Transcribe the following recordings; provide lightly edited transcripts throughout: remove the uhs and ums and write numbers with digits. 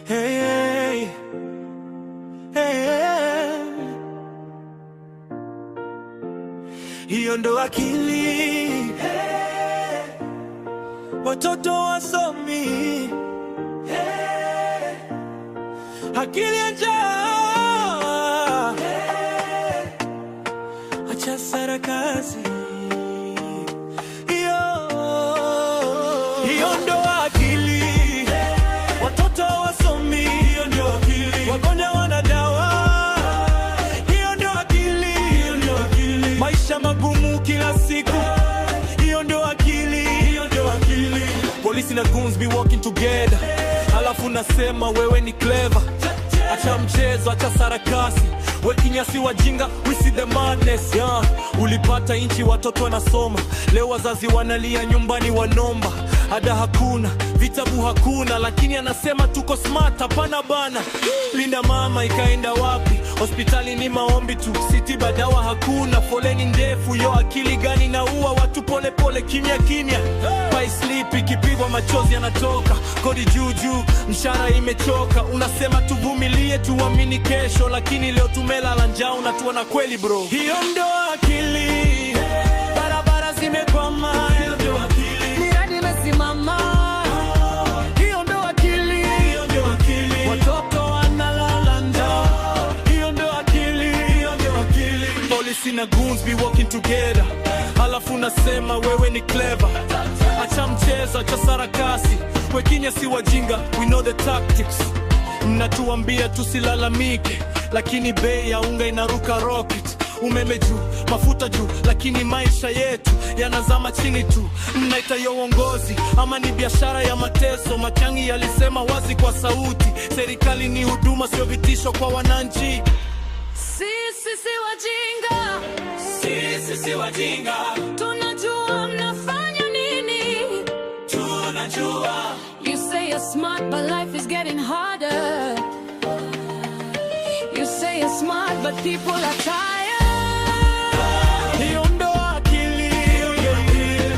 Hey, hey, hey. Hiyo ndo akili, hey. Watoto wasomi, hey. Akili ya njaa, hey. Acha sarakasi. Hiyo ndo akili, hey. Watoto wasomi, hiyo ndo akili. Wagonjwa wana dawa, hiyo ndo akili, hiyo ndo akili. Maisha magumu kila siku, hey. Hiyo ndo akili, hiyo ndo akili. Polisi na goons be working together, hey. Alafu nasema wewe ni clever. Acha mchezo, acha sarakasi. We kinyasi wajinga, we see the madness, yeah. Ulipata inchi watoto wanasoma, leo wazazi wanalia nyumbani wanomba. Ada hakuna, vitabu hakuna, lakini anasema tuko smart, hapana bana. Linda mama ikaenda wapi? Hospitali ni maombi tu, sitiba dawa hakuna. Foleni ndefu, yo akili gani na uwa watu pole pole, kimya kimya. By sleep ikipigwa machozi yanatoka, kodi juu juu, mshahara imechoka. Unasema tuvumilie tuamini kesho, lakini leo tumelala njaa, unatuona kweli bro. Hiyo ndo akili, barabara zimekwama, hiyo ndo akili. Miradi imesimama, hiyo ndo akili, hiyo ndo akili. Watoto wanalala njaa, hiyo ndo akili, hiyo ndo akili. Police na goons be working together, alafu nasema wewe ni clever. Acha mchezo, acha sarakasi. Wekinya si wajinga, we know the tactics. Mnatuambia tusilalamike, lakini bei ya unga inaruka rocket. Umeme juu, mafuta juu, lakini maisha yetu yanazama chini tu. Mnaita ya uongozi ama ni biashara ya mateso? Matiang'i yalisema wazi kwa sauti, serikali ni huduma, sio vitisho kwa wananchi. Sisi si wajinga, sisi si wajinga. Tunajua mnafanya nini, tunajua. You say you're smart but life is getting harder. You say you're smart but people are tired. Hiyo ndo akili,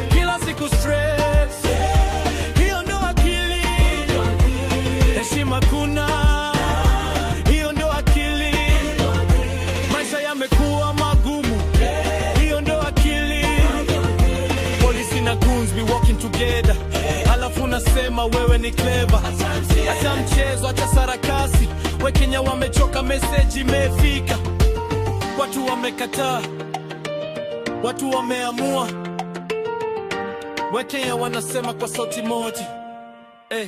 kila siku stress. Hiyo ndo akili, heshima kuna. Hiyo ndo akili, maisha yamekuwa magumu. Hiyo ndo akili. Police na goons be working together, alafu nasema wewe ni clever. Acha mchezo, acha sarakasi. Wakenya wamechoka, message imefika. Watu wamekataa, watu wameamua. Wakenya wanasema kwa sauti moja, hey.